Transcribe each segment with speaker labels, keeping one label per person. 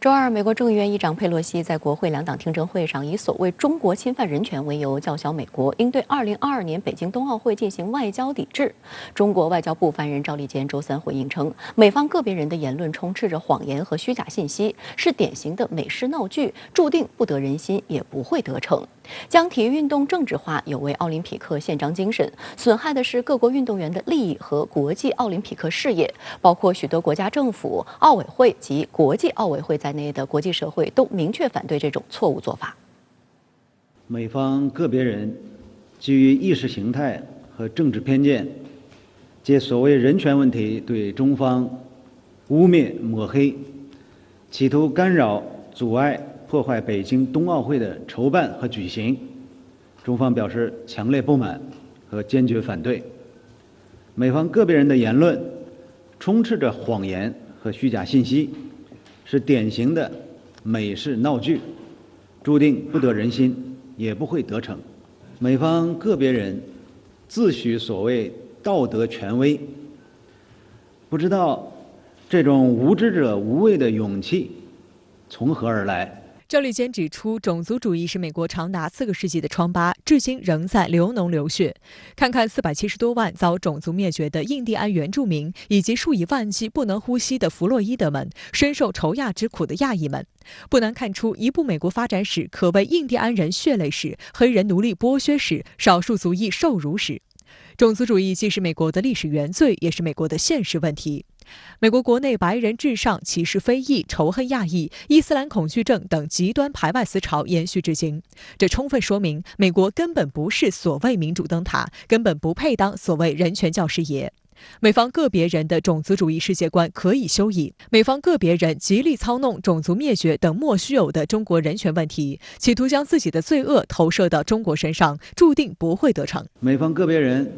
Speaker 1: 周二，美国众议院议长佩洛西在国会两党听证会上，以所谓中国侵犯人权为由，叫嚣美国应对2022年北京冬奥会进行外交抵制。中国外交部发言人赵立坚周三回应称，美方个别人的言论充斥着谎言和虚假信息，是典型的美式闹剧，注定不得人心，也不会得逞。将体育运动政治化有违奥林匹克宪章精神，损害的是各国运动员的利益和国际奥林匹克事业，包括许多国家政府、奥委会及国际奥委会在内的国际社会都明确反对这种错误做法。
Speaker 2: 美方个别人基于意识形态和政治偏见，借所谓人权问题对中方污蔑抹黑，企图干扰、阻碍、破坏北京冬奥会的筹办和举行，中方表示强烈不满和坚决反对。美方个别人的言论充斥着谎言和虚假信息，是典型的美式闹剧，注定不得人心，也不会得逞。美方个别人自诩所谓道德权威，不知道这种无知者无畏的勇气从何而来。
Speaker 3: 赵立坚指出，种族主义是美国长达4个世纪的疮疤，至今仍在流脓流血。看看470多万遭种族灭绝的印第安原住民，以及数以万计不能呼吸的弗洛伊德们，深受仇亚之苦的亚裔们，不难看出，一部美国发展史可谓印第安人血泪史、黑人奴隶剥削史、少数族裔受辱史。种族主义既是美国的历史原罪，也是美国的现实问题。美国国内白人至上、歧视非裔、仇恨亚裔、伊斯兰恐惧症等极端排外思潮延续至今，这充分说明美国根本不是所谓民主灯塔，根本不配当所谓人权教师爷。美方个别人的种族主义世界观可以休矣，美方个别人极力操弄种族灭绝等莫须有的中国人权问题，企图将自己的罪恶投射到中国身上，注定不会得逞。
Speaker 2: 美方个别人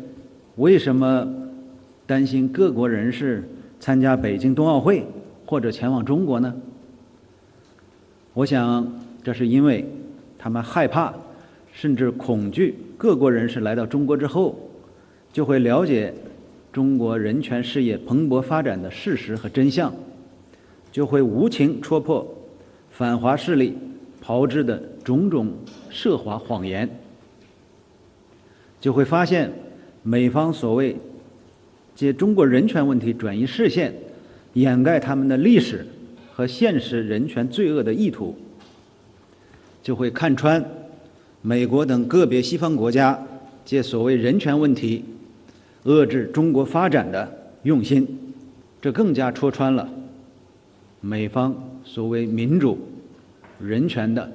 Speaker 2: 为什么担心各国人士参加北京冬奥会或者前往中国呢？我想这是因为他们害怕甚至恐惧各国人士来到中国之后就会了解中国人权事业蓬勃发展的事实和真相，就会无情戳破反华势力炮制的种种涉华谎言，就会发现美方所谓借中国人权问题转移视线，掩盖他们的历史和现实人权罪恶的意图，就会看穿美国等个别西方国家借所谓人权问题遏制中国发展的用心，这更加戳穿了美方所谓民主、人权的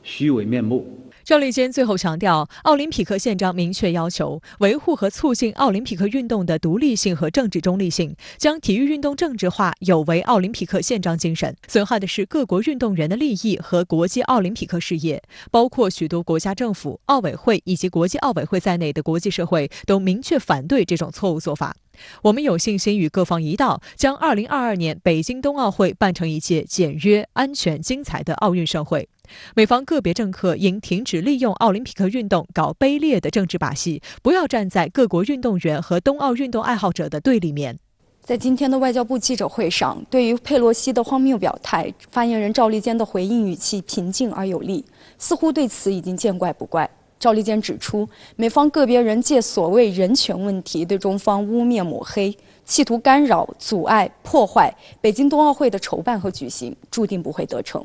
Speaker 2: 虚伪面目。
Speaker 3: 赵立坚最后强调，奥林匹克宪章明确要求维护和促进奥林匹克运动的独立性和政治中立性，将体育运动政治化有违奥林匹克宪章精神，损害的是各国运动员的利益和国际奥林匹克事业，包括许多国家政府、奥委会以及国际奥委会在内的国际社会都明确反对这种错误做法。我们有信心与各方一道，将2022年北京冬奥会办成一届简约、安全、精彩的奥运盛会。美方个别政客应停止利用奥林匹克运动搞卑劣的政治把戏，不要站在各国运动员和冬奥运动爱好者的对立面。
Speaker 4: 在今天的外交部记者会上，对于佩洛西的荒谬表态，发言人赵立坚的回应语气平静而有力，似乎对此已经见怪不怪。赵立坚指出，美方个别人借所谓人权问题对中方污蔑抹黑，企图干扰、阻碍、破坏北京冬奥会的筹办和举行，注定不会得逞。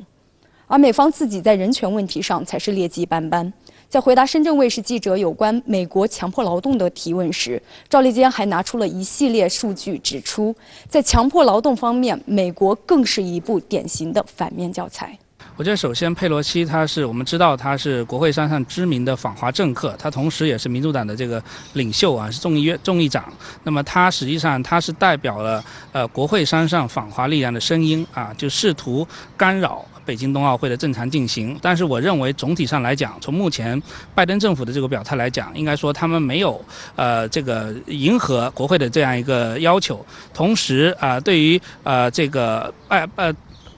Speaker 4: 而美方自己在人权问题上才是劣迹斑斑。在回答深圳卫视记者有关美国强迫劳动的提问时，赵立坚还拿出了一系列数据，指出在强迫劳动方面，美国更是一部典型的反面教材。
Speaker 5: 我觉得首先佩洛西我们知道他是国会山上知名的反华政客，他同时也是民主党的这个领袖啊，是众议长。那么他实际上是代表了国会山上反华力量的声音啊，就试图干扰北京冬奥会的正常进行。但是我认为总体上来讲，从目前拜登政府的这个表态来讲，应该说他们没有这个迎合国会的这样一个要求。同时对于这个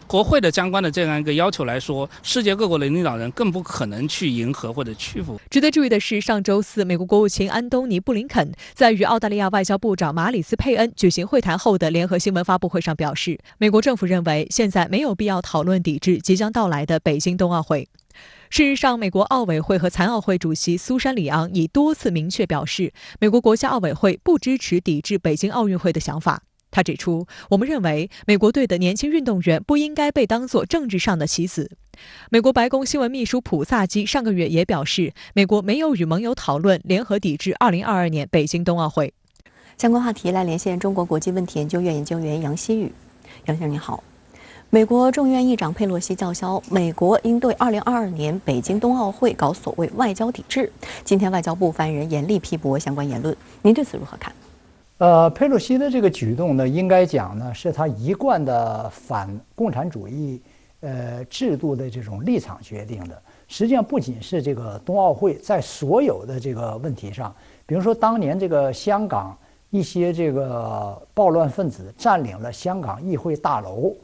Speaker 5: 国会的相关的这样一个要求来说，世界各国的领导人更不可能去迎合或者屈服。
Speaker 3: 值得注意的是，上周四，美国国务卿安东尼·布林肯在与澳大利亚外交部长马里斯·佩恩举行会谈后的联合新闻发布会上表示，美国政府认为现在没有必要讨论抵制即将到来的北京冬奥会。事实上，美国奥委会和残奥会主席苏珊·里昂已多次明确表示，美国国家奥委会不支持抵制北京奥运会的想法。他指出，我们认为美国队的年轻运动员不应该被当作政治上的棋子。美国白宫新闻秘书普萨基上个月也表示，美国没有与盟友讨论联合抵制2022年北京冬奥会。
Speaker 1: 相关话题来连线中国国际问题研究院研究员杨希宇。杨先生你好。美国众议院议长佩洛西叫嚣，美国应对2022年北京冬奥会搞所谓外交抵制。今天外交部发言人严厉批驳相关言论，您对此如何看？
Speaker 6: 佩洛西的这个举动呢，应该讲呢，是他一贯的反共产主义制度的这种立场决定的。实际上，不仅是这个冬奥会，在所有的这个问题上，比如说当年这个香港一些这个暴乱分子占领了香港议会大楼，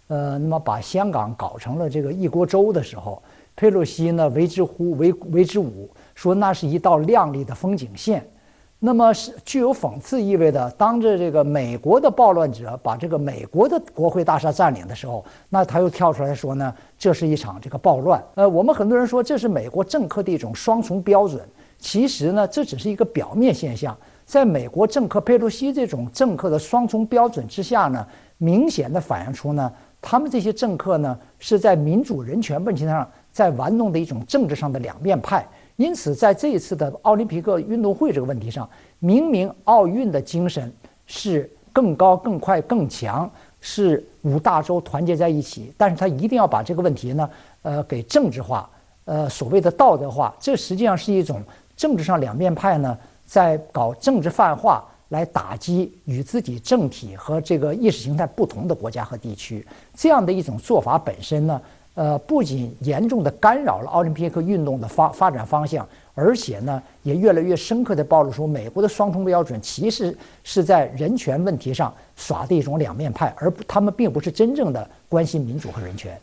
Speaker 6: 那么把香港搞成了这个一锅粥的时候，佩洛西呢为之武，说那是一道亮丽的风景线。那么是具有讽刺意味的，当着这个美国的暴乱者把这个美国的国会大厦占领的时候，那他又跳出来说呢，这是一场这个暴乱。我们很多人说这是美国政客的一种双重标准，其实呢，这只是一个表面现象。在美国政客佩洛西这种政客的双重标准之下呢，明显的反映出呢，他们这些政客呢是在民主人权问题上在玩弄的一种政治上的两面派。因此，在这一次的奥林匹克运动会这个问题上，明明奥运的精神是更高、更快、更强，是五大洲团结在一起，但是他一定要把这个问题呢，给政治化，所谓的道德化，这实际上是一种政治上两面派呢，在搞政治泛化，来打击与自己政体和这个意识形态不同的国家和地区。这样的一种做法本身呢，不仅严重的干扰了奥林匹克运动的发展方向，而且呢，也越来越深刻地暴露出美国的双重标准其实是在人权问题上耍的一种两面派，而他们并不是真正的关心民主和人权。